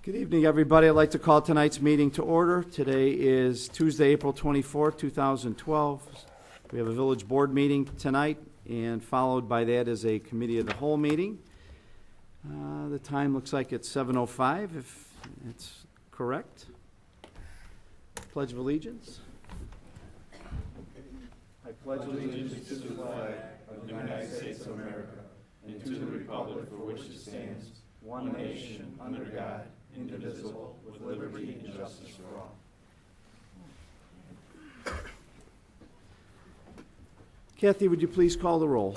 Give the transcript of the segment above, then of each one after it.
Good evening, everybody. I'd like to call tonight's meeting to order. Today is Tuesday, April 24th, 2012. We have a village board meeting tonight, and followed by that is a committee of the whole meeting. The time looks like it's 7:05, if it's correct. Pledge of Allegiance. I pledge allegiance to the flag of the United States of America and to the republic for which it stands, one nation, under God, indivisible, with liberty and justice for all. Kathy, would you please call the roll?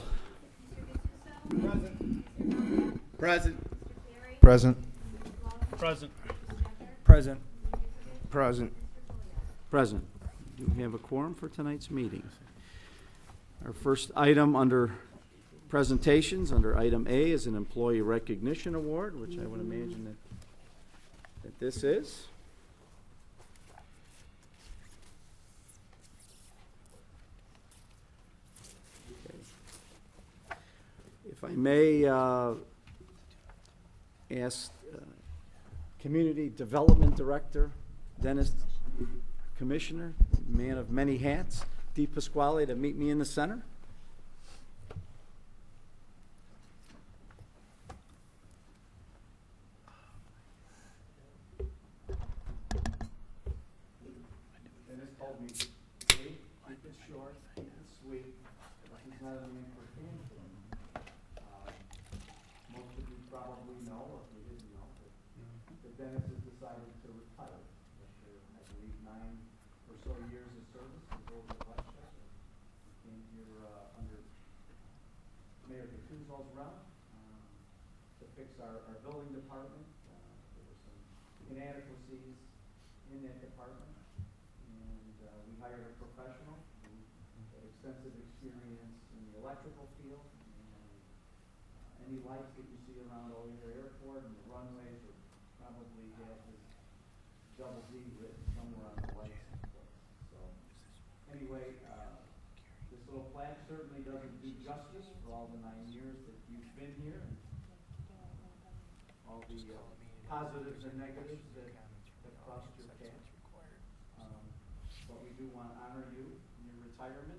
Present. Present. Present. Present. Present. Present. Do we have a quorum for tonight's meeting? Our first item under presentations, under item A, is an employee recognition award, which I would imagine that this is. Okay. If I may ask Community Development Director, Dennis Commissioner, man of many hats, Di Pasquale, to meet me in the center. Dennis told me, hey, keep it short, keep it sweet. He's not a man for handling. Most of you probably know, or if you didn't know, that Dennis has decided to retire after, I believe, 9 or so years of service. He's over at Westchester. He came here under Mayor Catuzzo's realm to fix our building department. There were some inadequacies in that department, and we hired a professional who had extensive experience in the electrical field, and any lights that you see around O'Hare Airport and the runways are probably have his double D written somewhere on the license plate. So anyway, this little plaque certainly doesn't do justice for all the 9 years that you've been here, and all the positives and negatives that have crossed your path. But we do want to honor you in your retirement.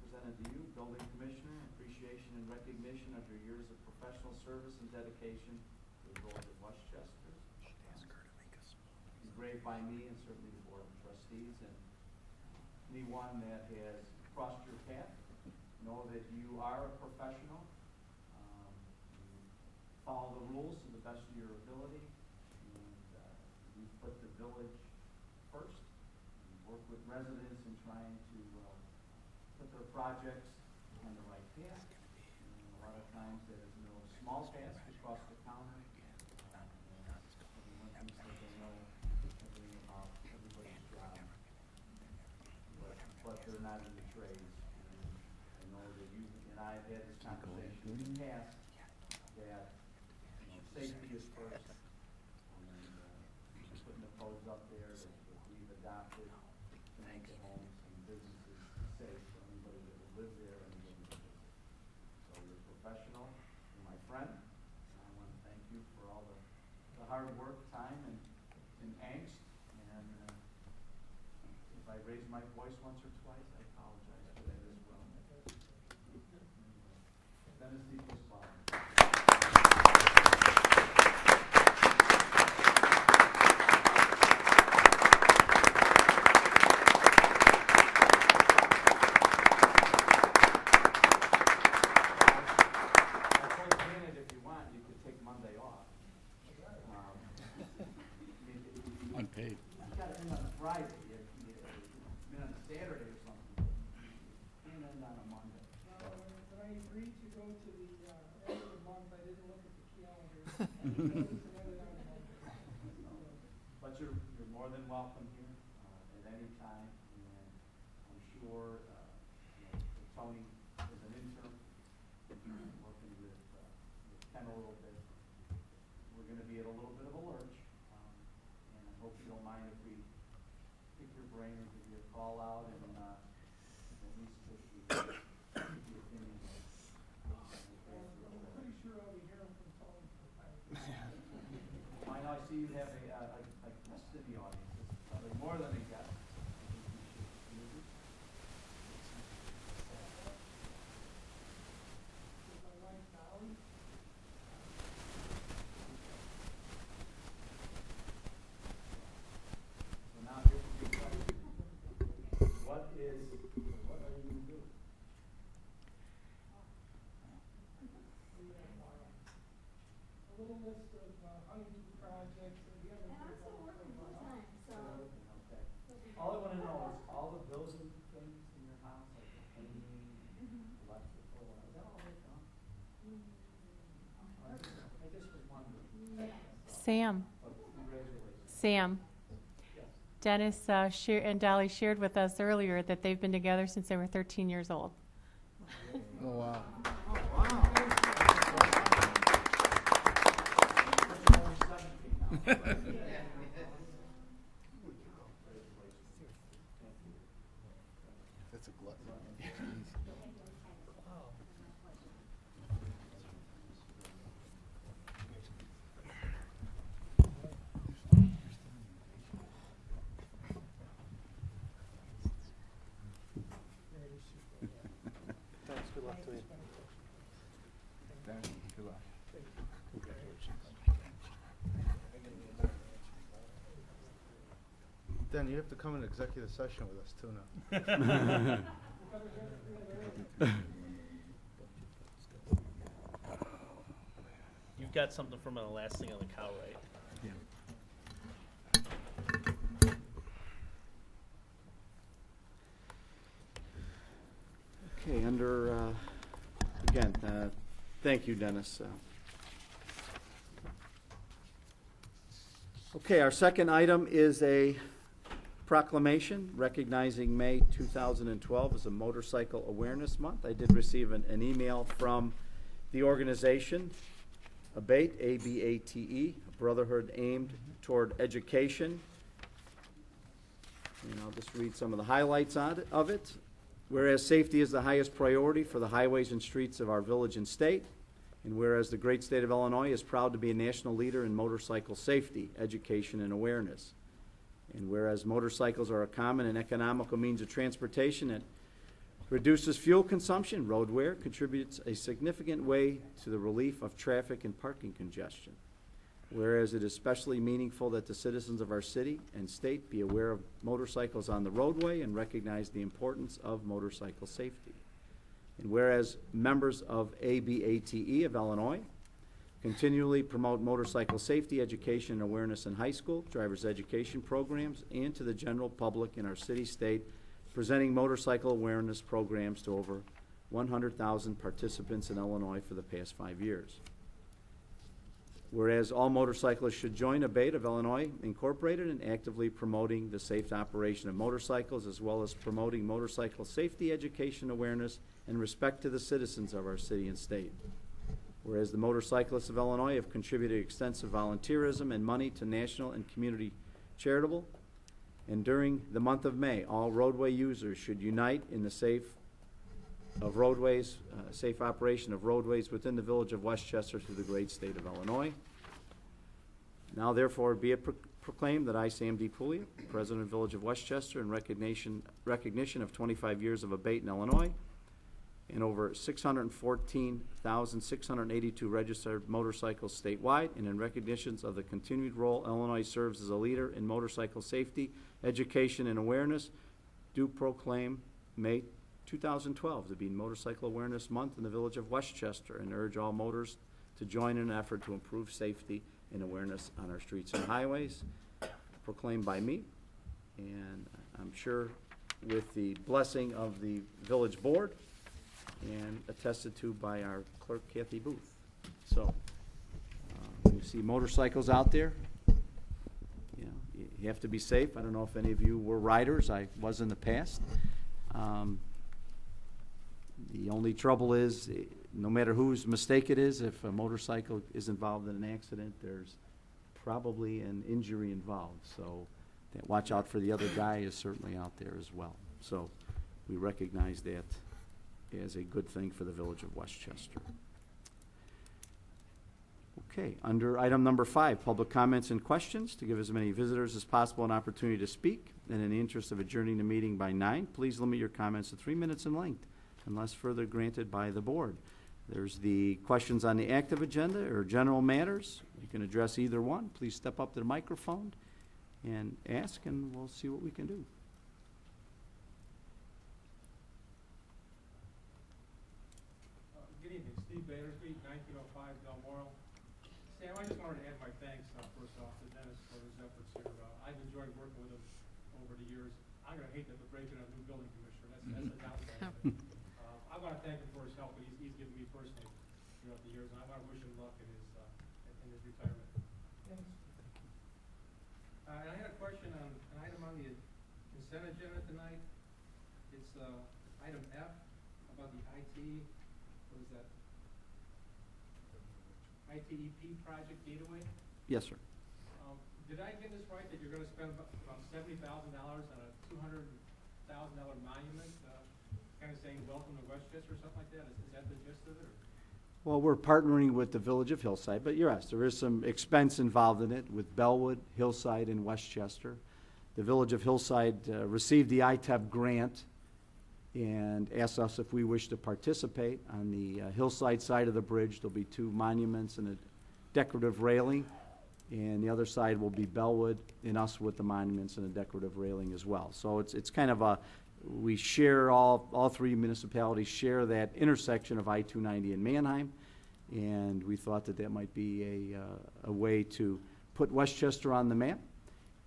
Presented to you, Building Commissioner, appreciation and recognition of your years of professional service and dedication to the village of Westchester. Engraved by me and certainly the Board of Trustees, and anyone that has crossed your path, know that you are a professional. You follow the rules to the best of your ability, and you put the village first. Work with residents in trying to put their projects on the right path. And a lot of times that is no small task across the counter. Everyone thinks that they know everything about everybody's job, but they're not in the trades. And I know that you and I have had this conversation in the past that safety is first, and putting the codes up there that we've adopted to make the homes and businesses safe for anybody that will live there and anybody that lives there. So you're a professional, you're my friend, and I want to thank you for all the hard work, time, and angst. And if I raise my voice once or twice, I apologize for that as well. Dennis Di Pasquale. Unpaid. You got to end on a Friday, if you been on a Saturday or something. Can't end on a Monday. When I agreed to go to the end of the month, I didn't look at the calendar. But you're more than welcome here at any time, and I'm sure Tony is an intern, working with Ken a little bit. We're going to be at a little bit of a lurch. And I hope you don't mind if we pick your brain and give you a call out and at least push you the opinion. I'm pretty sure I'll be hearing from Tony. I know I see you have is, what are you gonna do? A little list of honeybee projects that we haven't. And I'm still working full-time, so. Okay. All I wanna know is all the building things in your house, like the painting, electrical, is that all they've done? I just was wondering. Sam, Congratulations. Sam, Dennis and Dolly shared with us earlier that they've been together since they were 13 years old. Oh, wow. That's a glut. Thanks, good luck to you. Good luck. Dan, you have to come in executive session with us too now. You've got something from the last thing on the cow, right? Okay, under, again, thank you, Dennis. Okay, our second item is a proclamation recognizing May 2012 as a Motorcycle Awareness Month. I did receive an email from the organization, ABATE, A-B-A-T-E, a brotherhood aimed toward education. And I'll just read some of the highlights of it. Whereas safety is the highest priority for the highways and streets of our village and state, and whereas the great state of Illinois is proud to be a national leader in motorcycle safety, education, and awareness, and whereas motorcycles are a common and economical means of transportation that reduces fuel consumption, road wear, contributes a significant way to the relief of traffic and parking congestion. Whereas it is especially meaningful that the citizens of our city and state be aware of motorcycles on the roadway and recognize the importance of motorcycle safety. And whereas members of ABATE of Illinois continually promote motorcycle safety education and awareness in high school, driver's education programs, and to the general public in our city, state, presenting motorcycle awareness programs to over 100,000 participants in Illinois for the past 5 years. Whereas all motorcyclists should join ABATE of Illinois Incorporated in actively promoting the safe operation of motorcycles, as well as promoting motorcycle safety education, awareness, and respect to the citizens of our city and state. Whereas the motorcyclists of Illinois have contributed extensive volunteerism and money to national and community charitable, and during the month of May, all roadway users should unite in the safe operation of roadways within the village of Westchester through the great state of Illinois. Now therefore be it proclaimed that I, Sam D. Puglia, President of the Village of Westchester, in recognition of 25 years of ABATE in Illinois and over 614,682 registered motorcycles statewide, and in recognitions of the continued role Illinois serves as a leader in motorcycle safety, education, and awareness, do proclaim May 2012 to be Motorcycle Awareness Month in the Village of Westchester, and urge all motors to join in an effort to improve safety and awareness on our streets and highways. Proclaimed by me, and I'm sure with the blessing of the village board, and attested to by our clerk, Kathy Booth. So, you see motorcycles out there, you know, you have to be safe. I don't know if any of you were riders. I was in the past. The only trouble is, no matter whose mistake it is, if a motorcycle is involved in an accident, there's probably an injury involved. So that watch out for the other guy is certainly out there as well. So we recognize that as a good thing for the village of Westchester. Okay, under item number 5, public comments and questions. To give as many visitors as possible an opportunity to speak, and in the interest of adjourning the meeting by 9, please limit your comments to 3 minutes in length, unless further granted by the board. There's the questions on the active agenda or general matters. You can address either one. Please step up to the microphone and ask, and we'll see what we can do. I just wanted to add my thanks, first off, to Dennis for his efforts here. I've enjoyed working with him over the years. I'm gonna hate that we're breaking a new building commissioner, that's the downside of it. I wanna thank him for his help that he's given me personally throughout the years, and I wanna wish him luck in his retirement. Thanks. And I had a question on an item on the consent agenda tonight. It's, item F, about the IT, what is that? ITEP project gateway. Yes, sir. Did I get this right, that you're gonna spend about $70,000 on a $200,000 monument, kinda saying welcome to Westchester or something like that? Is that the gist of it, or? Well, we're partnering with the Village of Hillside, but yes, there is some expense involved in it with Bellwood, Hillside, and Westchester. The Village of Hillside received the ITEP grant and asked us if we wish to participate. On the Hillside side of the bridge, there'll be 2 monuments and a decorative railing, and the other side will be Bellwood and us with the monuments and a decorative railing as well. So it's kind of a, we share, all 3 municipalities share that intersection of I-290 and Manheim, and we thought that that might be a way to put Westchester on the map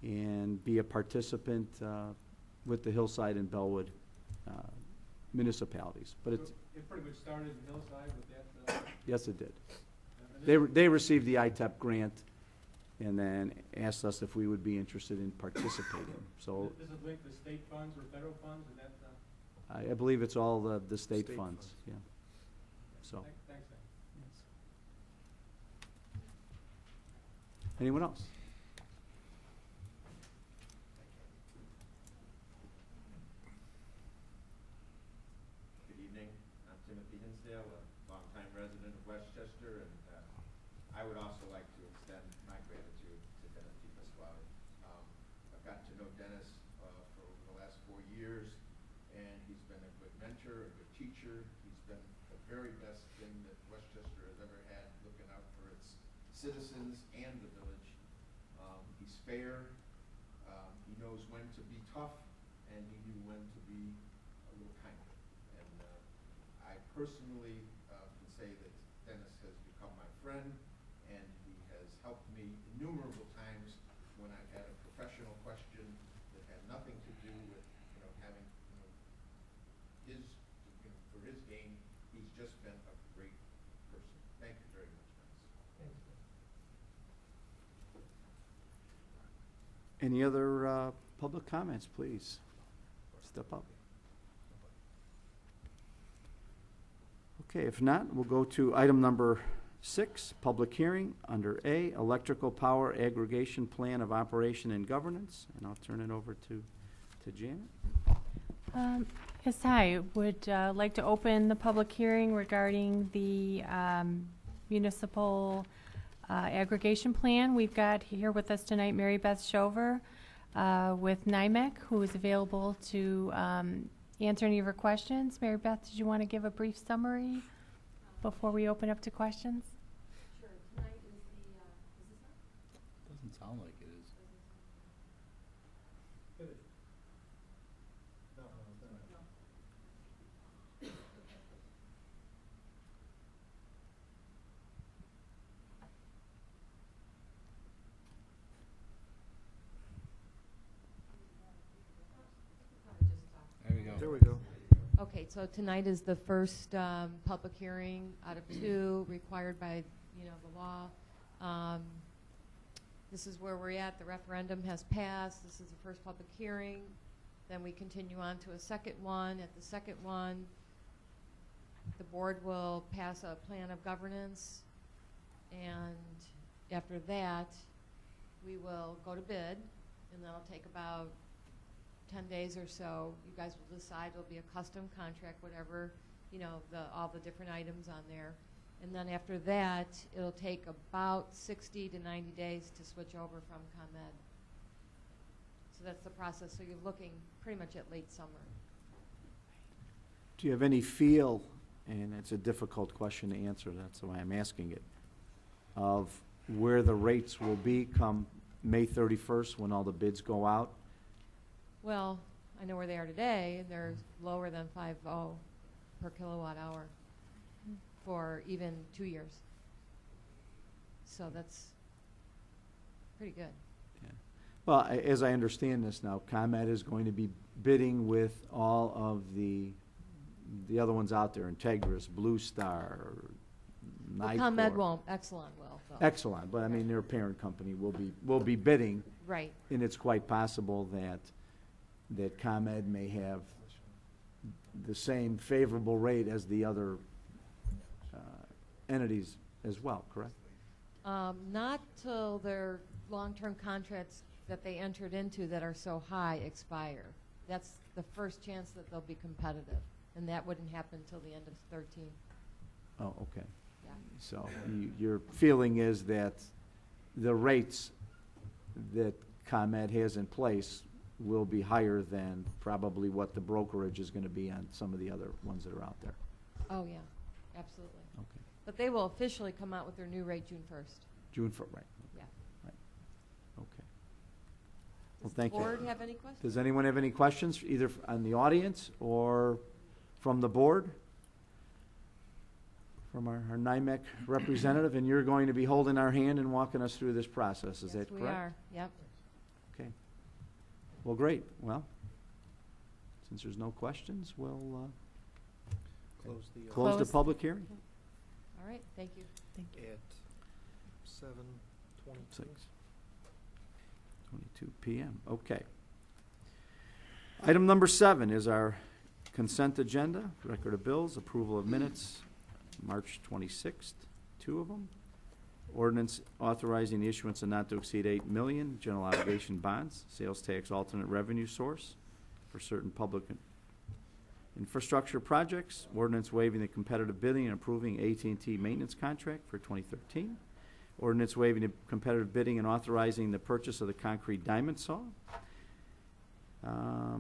and be a participant with the Hillside and Bellwood municipalities. But it's, It pretty much started in Hillside with that, yes, it did. and They received the ITEP grant and then asked us if we would be interested in participating. So this is linked to state funds or federal funds, or that, I believe it's all the state State funds, funds. yeah. So, thanks, Sam. anyone else? Good evening. I'm Timothy Hinsdale, a longtime resident of Westchester, and I would also like to extend my gratitude to Dennis DePasquale. I've gotten to know Dennis for over the last 4 years, and he's been a good mentor, a good teacher. He's been the very best thing that Westchester has ever had, looking out for its citizens and the village. He's fair. He knows when to be tough, and he knew when to be a little kinder. And I personally can say that Dennis has become my friend, and he has helped me innumerable times when I've had a professional question that had nothing to do with, having, his, for his gain. He's just been a great person. Thank you very much, Dennis. Thanks. Any other public comments, please? Step up. Okay, if not, we'll go to item number 6, public hearing under A, electrical power aggregation plan of operation and governance, and I'll turn it over to Janet. Yes, hi. Would like to open the public hearing regarding the municipal aggregation plan. We've got here with us tonight Mary Beth Shover with NIMEC, who is available to answer any of your questions. Mary Beth, did you want to give a brief summary before we open up to questions? Sure, tonight is this on? Doesn't sound like it is. There we go. There we go. Okay, so tonight is the first public hearing out of 2 required by, the law. This is where we're at. The referendum has passed. This is the first public hearing. Then we continue on to a second one. At the second one, the board will pass a plan of governance. And after that, we will go to bid, and that'll take about 10 days or so. You guys will decide. It'll be a custom contract, whatever, all the different items on there. And then after that, it'll take about 60 to 90 days to switch over from ComEd. So that's the process. So you're looking pretty much at late summer. Do you have any feel, and it's a difficult question to answer, that's why I'm asking it, of where the rates will be come May 31st when all the bids go out? Well, I know where they are today, and they're lower than 5.0 per kilowatt hour for even 2 years. So that's pretty good. Well, as I understand this now, ComEd is going to be bidding with all of the other ones out there, Integris, Blue Star, Well, Nicor. ComEd won't, Exelon will, though. Exelon, but I mean, their parent company will be bidding, Right. and it's quite possible that ComEd may have the same favorable rate as the other entities as well, correct? Not till their long-term contracts that they entered into that are so high expire. That's the first chance that they'll be competitive, and that wouldn't happen until the end of 13. Oh, okay. Yeah. So your feeling is that the rates that ComEd has in place will be higher than probably what the brokerage is going to be on some of the other ones that are out there? Oh, yeah, absolutely. Okay. But they will officially come out with their new rate June 1st. June 1st, right. Yeah. Right. Okay. Well, Does thank the you. board have any questions? Does anyone have any questions, either on the audience or from the board? From our NIMEC representative, and you're going to be holding our hand and walking us through this process, is that correct? Yes, we are, yep. Okay. Well, great. Well, since there's no questions, we'll Close the, close the Close. public hearing. All right, thank you. at 7:22. 22 p.m. Okay. Item number 7 is our consent agenda, record of bills, approval of minutes, March 26th, 2 of them. Ordinance authorizing the issuance of not to exceed 8 million general obligation bonds, sales tax alternate revenue source for certain public infrastructure projects. Ordinance waiving the competitive bidding and approving AT&T maintenance contract for 2013. Ordinance waiving the competitive bidding and authorizing the purchase of the concrete diamond saw.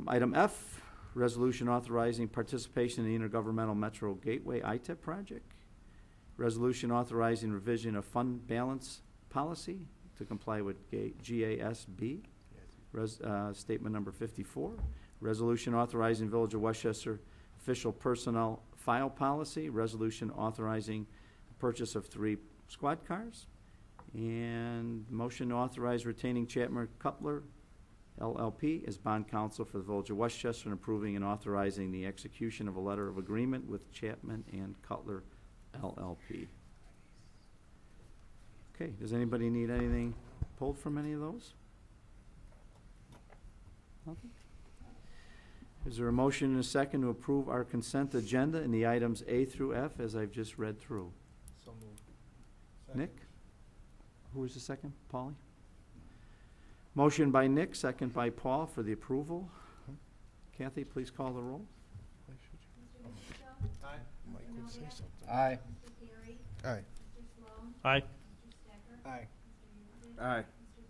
Item F, resolution authorizing participation in the Intergovernmental Metro Gateway ITEP project. Resolution authorizing revision of fund balance policy to comply with GASB. Statement number 54. Resolution authorizing Village of Westchester official personnel file policy. Resolution authorizing the purchase of 3 squad cars. And motion to authorize retaining Chapman Cutler LLP as bond counsel for the Village of Westchester and approving and authorizing the execution of a letter of agreement with Chapman and Cutler LLP. Okay, does anybody need anything pulled from any of those? Nothing? Is there a motion and a second to approve our consent agenda in the items A through F as I've just read through? So moved. Nick? Who was the second? Paulie? Motion by Nick, second by Paul for the approval. Kathy, please call the roll. Mr. Lucio? Aye. Mike would say something. Aye. Mr. Perry? Aye. Mr. Sloan? Aye. Mr. Stecker? Aye. Mr. Yudick? Aye. Mr.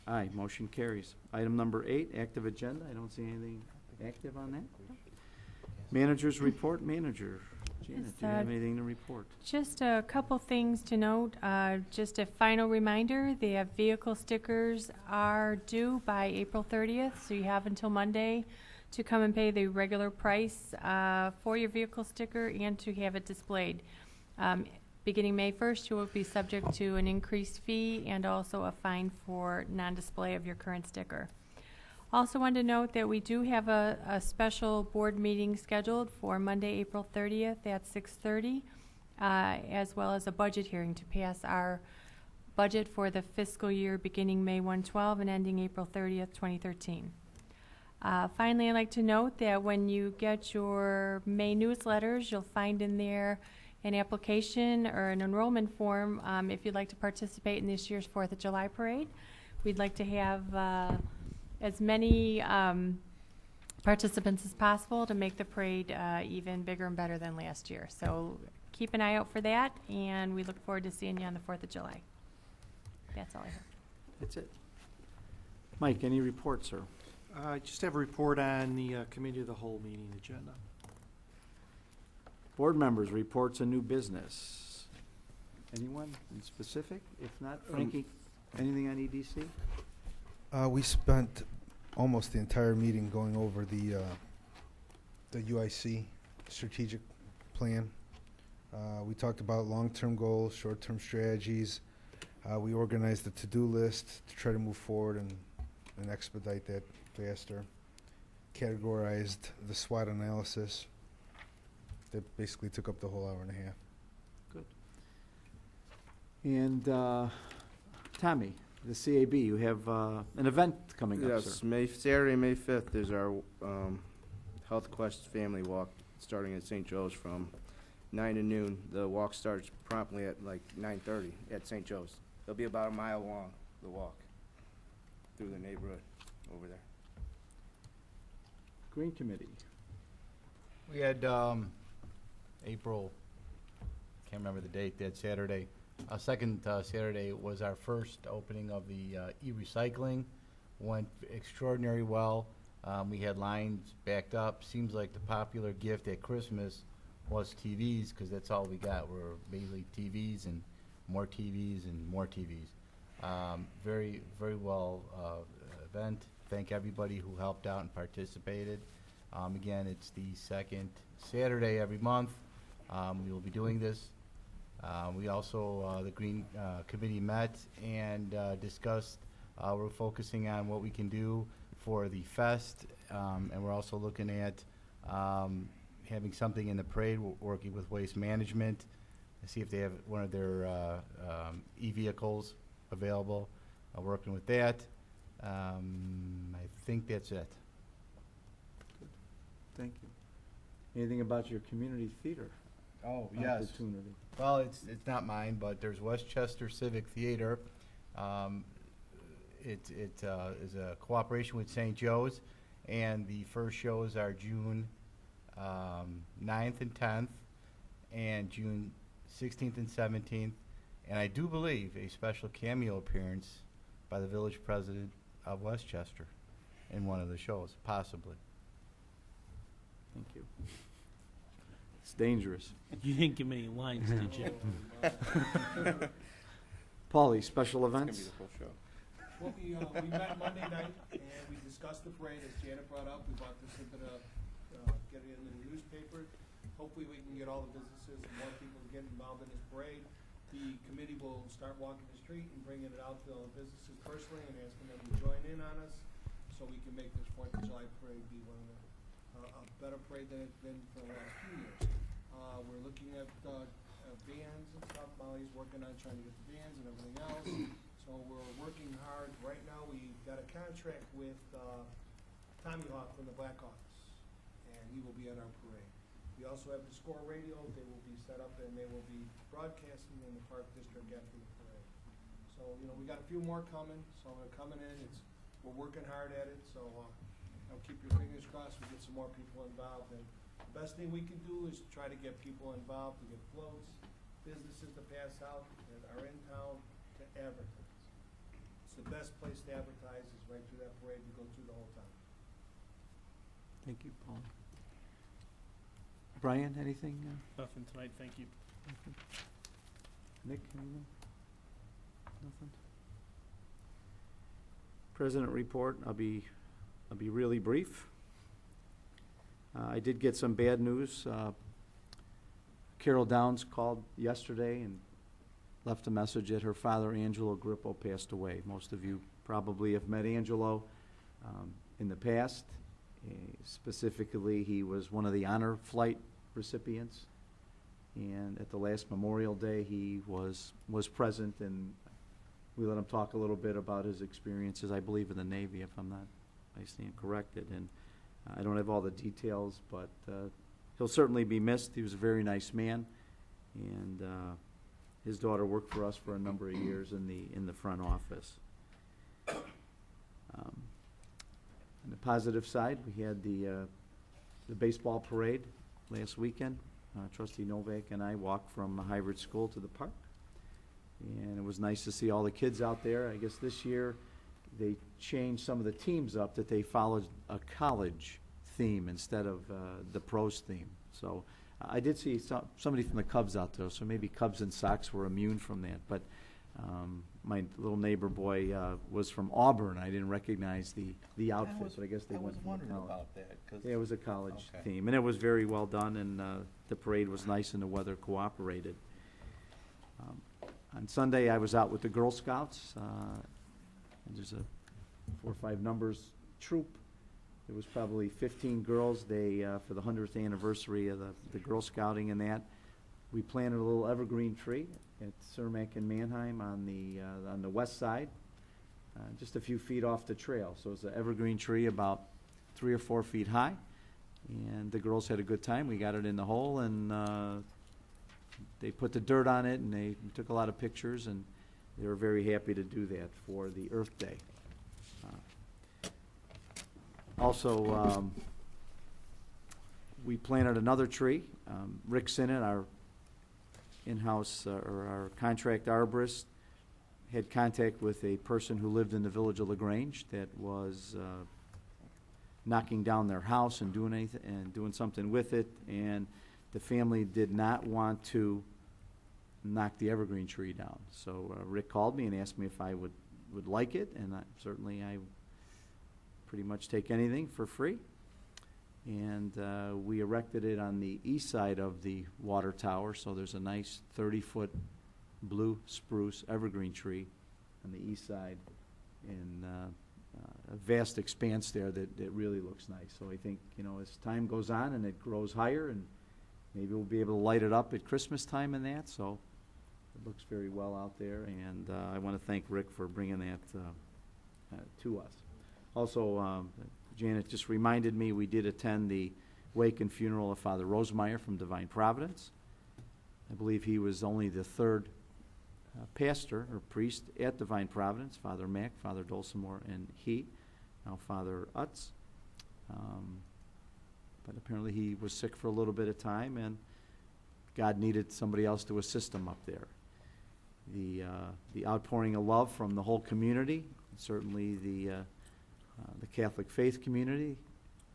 Polio? Aye, motion carries. Item number 8, active agenda. I don't see anything active on that. Managers report, manager. Janet, Yes, do you have anything to report? Just a couple things to note. Just a final reminder, the vehicle stickers are due by April 30th, so you have until Monday to come and pay the regular price for your vehicle sticker and to have it displayed. Beginning May 1st, you will be subject to an increased fee and also a fine for non-display of your current sticker. Also wanted to note that we do have a special board meeting scheduled for Monday, April 30th at 6:30, as well as a budget hearing to pass our budget for the fiscal year beginning May 1/12 and ending April 30th, 2013. Finally, I'd like to note that when you get your May newsletters, you'll find in there an application or an enrollment form if you'd like to participate in this year's 4th of July parade. We'd like to have as many participants as possible to make the parade even bigger and better than last year. So keep an eye out for that, and we look forward to seeing you on the 4th of July. That's all I have. That's it. Mike, any reports, sir? I just have a report on the Committee of the Whole meeting agenda. Board members, reports and new business. Anyone in specific? If not, Frankie, anything on EDC? We spent almost the entire meeting going over the UIC strategic plan. We talked about long-term goals, short-term strategies, We organized a to-do list to try to move forward and expedite that faster. Categorized the SWOT analysis. That basically took up the whole hour and a half. And Tommy, the CAB, you have an event coming up, Yes, sir. Saturday, May 5th is our Health Quest Family Walk, starting at St. Joe's from 9 to noon. The walk starts promptly at like 9:30 at St. Joe's. It'll be about a mile long, the walk, through the neighborhood over there. Green Committee. We had April, can't remember the date, that Saturday. Second Saturday was our first opening of the e-recycling. Went extraordinary well. We had lines backed up. Seems like the popular gift at Christmas was TVs, because that's all we got were basically TVs and more TVs and more TVs. Very, very well event. Thank everybody who helped out and participated. Again, it's the second Saturday every month. We will be doing this. We also, the Green Committee met and discussed, we're focusing on what we can do for the fest, and we're also looking at having something in the parade, working with Waste Management, to see if they have one of their e-vehicles available, working with that. I think that's it. Thank you. Anything about your community theater Oh, yes. opportunity? Well, it's not mine, but there's Westchester Civic Theater. It is a cooperation with St. Joe's, and the first shows are June 9th and 10th, and June 16th and 17th, and I do believe a special cameo appearance by the village president of Westchester in one of the shows, possibly. Thank you. It's dangerous. You didn't give me any lines, did you? Paulie, special It's gonna be events? the full show. Well, we met Monday night, and we discussed the parade, as Janet brought up. We brought this into the, get it in the newspaper. Hopefully, we can get all the businesses and more people to get involved in this parade. The committee will start walking the street and bringing it out to all the businesses personally and asking them to join in on us, so we can make this 4th of July parade be one of the, a better parade than it's been for the last few years. We're looking at vans and stuff. Molly's working on trying to get the vans and everything else. So we're working hard. Right now, we got a contract with Tommy Hawk from the Black Office, and he will be at our parade. We also have the Score Radio. They will be set up, and they will be broadcasting in the Park District after the parade. So, you know, we got a few more coming, so they're coming in. We're working hard at it, so keep your fingers crossed we get some more people involved. And the best thing we can do is try to get people involved, to get floats, businesses to pass out that are in town, to advertise. It's the best place to advertise is right through that parade. We go through the whole town. Thank you, Paul. Brian, anything? Nothing tonight, thank you. Nick, anything? Nothing? President report, I'll be really brief. I did get some bad news. Carol Downs called yesterday and left a message that her father, Angelo Grippo, passed away. Most of you probably have met Angelo in the past. Specifically, he was one of the honor flight recipients, and at the last Memorial Day, he was present, and we let him talk a little bit about his experiences, I believe, in the Navy, if I stand corrected. And I don't have all the details, but he'll certainly be missed. He was a very nice man, and his daughter worked for us for a number of years in the front office. On the positive side, we had the baseball parade last weekend. Trustee Novak and I walked from Hybrid School to the park, and it was nice to see all the kids out there. I guess this year they changed some of the teams up, that they followed a college theme instead of the pros theme. So I did see somebody from the Cubs out there, so maybe Cubs and Sox were immune from that. But my little neighbor boy was from Auburn. I didn't recognize the outfit, but I guess they went from college. about that. Yeah, it was a college Okay. theme, and it was very well done, and the parade was nice and the weather cooperated. On Sunday, I was out with the Girl Scouts. And there's a 4 or 5 numbers troop. There was probably 15 girls. They, for the 100th anniversary of the Girl Scouting and that, we planted a little evergreen tree at Cermak and Manheim on the west side, just a few feet off the trail. So it's an evergreen tree about 3 or 4 feet high. And the girls had a good time. We got it in the hole, and they put the dirt on it, and they took a lot of pictures, and they were very happy to do that for the Earth Day. Also, we planted another tree. Rick Sinnott, our in-house or our contract arborist, had contact with a person who lived in the village of LaGrange that was knocking down their house and doing something with it, and the family did not want to knock the evergreen tree down. So Rick called me and asked me if I would like it, and certainly I pretty much take anything for free. And we erected it on the east side of the water tower, so there's a nice 30-foot blue spruce evergreen tree on the east side, and a vast expanse there that really looks nice. So I think, as time goes on and it grows higher, and maybe we'll be able to light it up at Christmas time and that, so it looks very well out there, and I want to thank Rick for bringing that to us. Also, Janet just reminded me we did attend the wake and funeral of Father Rosemeyer from Divine Providence. I believe he was only the 3rd pastor or priest at Divine Providence, Father Mack, Father Dulcimore, and now Father Utz. But apparently he was sick for a little bit of time, and God needed somebody else to assist him up there. The outpouring of love from the whole community, certainly the Catholic faith community,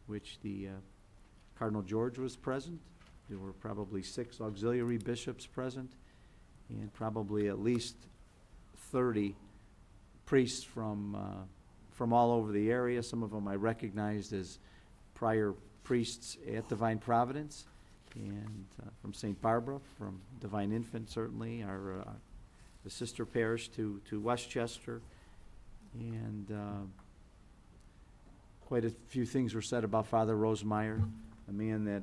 which the Cardinal George was present. There were probably 6 auxiliary bishops present, and probably at least 30 priests from all over the area. Some of them I recognized as prior priests at Divine Providence, and from St. Barbara, from Divine Infant, certainly, the sister parish to Westchester, and quite a few things were said about Father Rosemeyer, a man that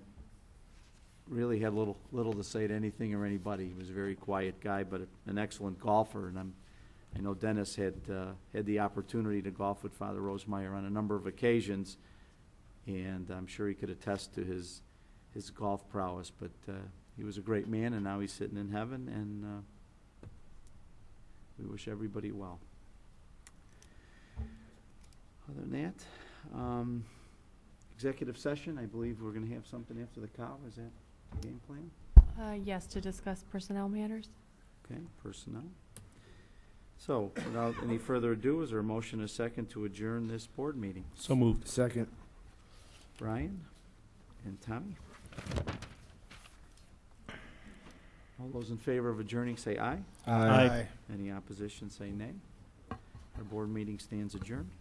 really had little to say to anything or anybody. He was a very quiet guy, but an excellent golfer, and I know Dennis had the opportunity to golf with Father Rosemeyer on a number of occasions, and I'm sure he could attest to his golf prowess. But he was a great man, and now he's sitting in heaven, and we wish everybody well. Other than that, executive session, I believe we're going to have something after the cow. Is that the game plan? Yes, to discuss personnel matters. Okay, personnel. So, without any further ado, is there a motion, a second, to adjourn this board meeting? So moved. Second. Brian and Tommy. All those in favor of adjourning say aye. Aye. Any opposition say nay. Our board meeting stands adjourned.